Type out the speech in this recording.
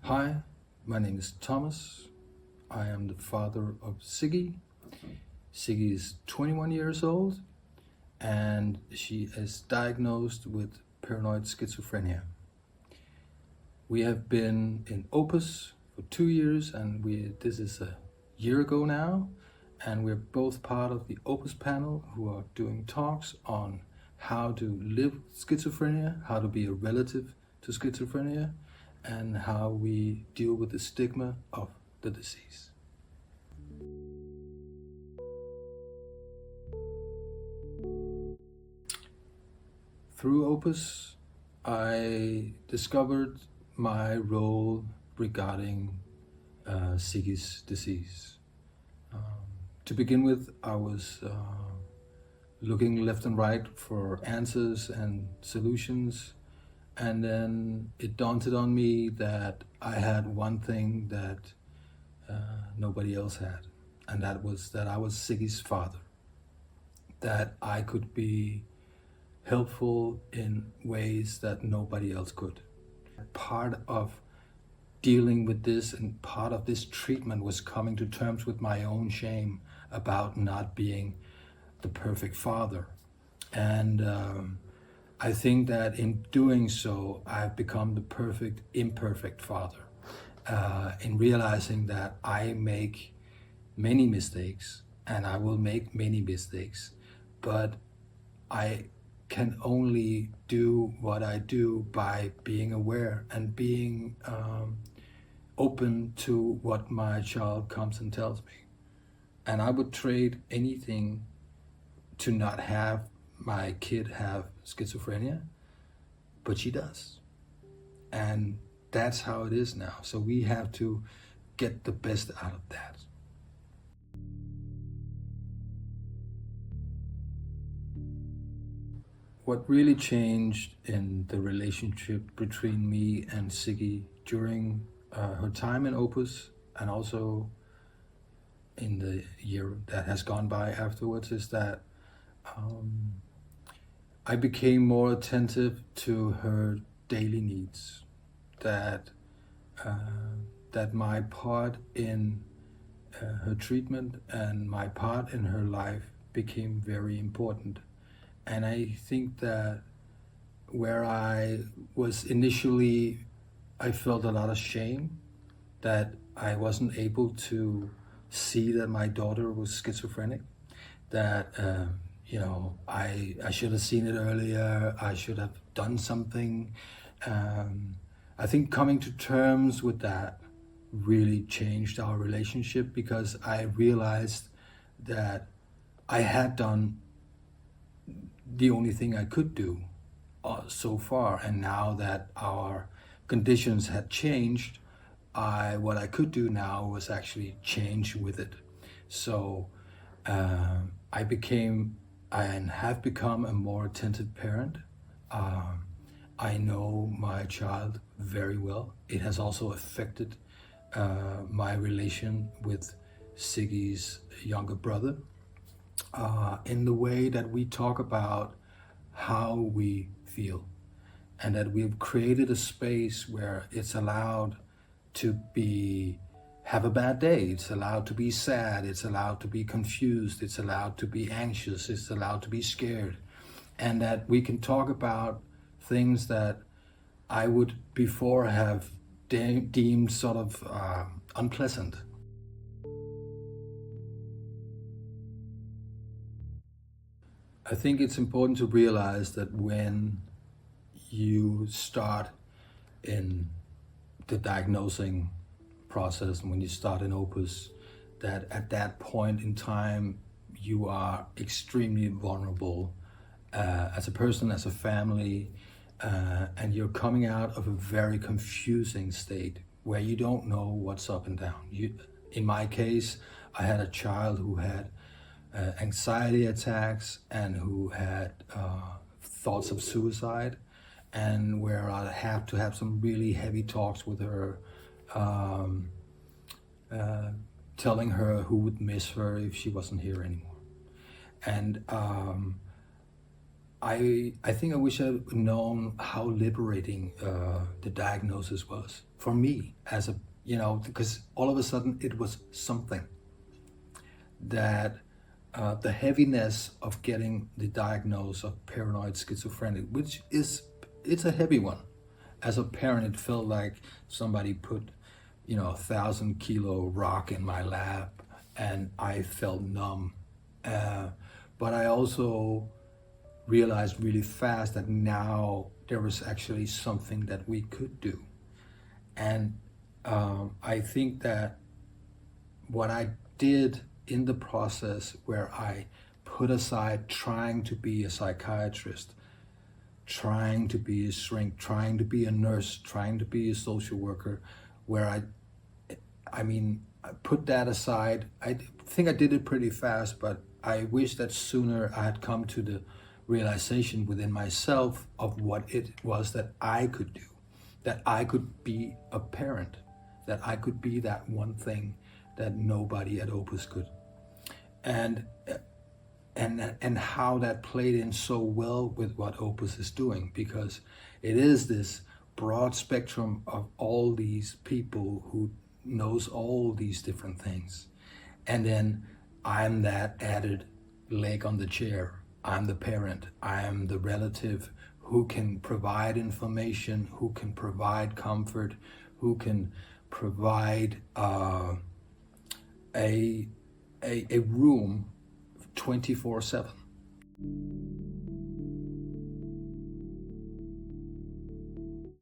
Hi, my name is Thomas. I am the father of Siggy. Siggy is 21 years old and she is diagnosed with paranoid schizophrenia. We have been in OPUS for 2 years and this is a year ago now, and we're both part of the OPUS panel who are doing talks on how to live schizophrenia, how to be a relative to schizophrenia, and how we deal with the stigma of the disease. Through OPUS, I discovered my role regarding Siggy's disease. To begin with, I was looking left and right for answers and solutions, and then it dawned on me that I had one thing that nobody else had, and that was that I was Siggy's father, that I could be helpful in ways that nobody else could. Part of dealing with this and part of this treatment was coming to terms with my own shame about not being the perfect father. And I think that in doing so, I've become the perfect, imperfect father. In realizing that I make many mistakes and I will make many mistakes, but I can only do what I do by being aware and being open to what my child comes and tells me. And I would trade anything to not have my kid have schizophrenia, but she does. And that's how it is now. So we have to get the best out of that. What really changed in the relationship between me and Siggy during her time in OPUS, and also in the year that has gone by afterwards, is that I became more attentive to her daily needs, that my part in her treatment and my part in her life became very important. And I think that where I was initially, I felt a lot of shame that I wasn't able to see that my daughter was schizophrenic, that I should have seen it earlier, I should have done something. I think coming to terms with that really changed our relationship, because I realized that I had done the only thing I could do so far, and now that our conditions had changed, what I could do now was actually change with it. So I became and have become a more attentive parent. I know my child very well. It has also affected my relation with Siggy's younger brother, in the way that we talk about how we feel, and that we've created a space where it's allowed to have a bad day, it's allowed to be sad, it's allowed to be confused, it's allowed to be anxious, it's allowed to be scared, and that we can talk about things that I would before have deemed sort of unpleasant. I think it's important to realize that when you start in the diagnosing process and when you start in OPUS, that at that point in time you are extremely vulnerable as a person, as a family, and you're coming out of a very confusing state where you don't know what's up and down. In my case, I had a child who had anxiety attacks and who had thoughts of suicide, and where I had to have some really heavy talks with her, telling her who would miss her if she wasn't here anymore. And I think I wish I'd known how liberating the diagnosis was for me as a, because all of a sudden it was something that the heaviness of getting the diagnosis of paranoid schizophrenic, which it's a heavy one. As a parent, it felt like somebody put, 1,000-kilo rock in my lap, and I felt numb. But I also realized really fast that now there was actually something that we could do. And I think that what I did in the process, where I put aside trying to be a psychiatrist, trying to be a shrink, trying to be a nurse, trying to be a social worker, where I put that aside. I think I did it pretty fast, but I wish that sooner I had come to the realization within myself of what it was that I could do, that I could be a parent, that I could be that one thing that nobody at Opus could. And how that played in so well with what Opus is doing, because it is this broad spectrum of all these people who knows all these different things. And then I'm that added leg on the chair. I'm the parent. I'm the relative who can provide information, who can provide comfort, who can provide a room 24/7.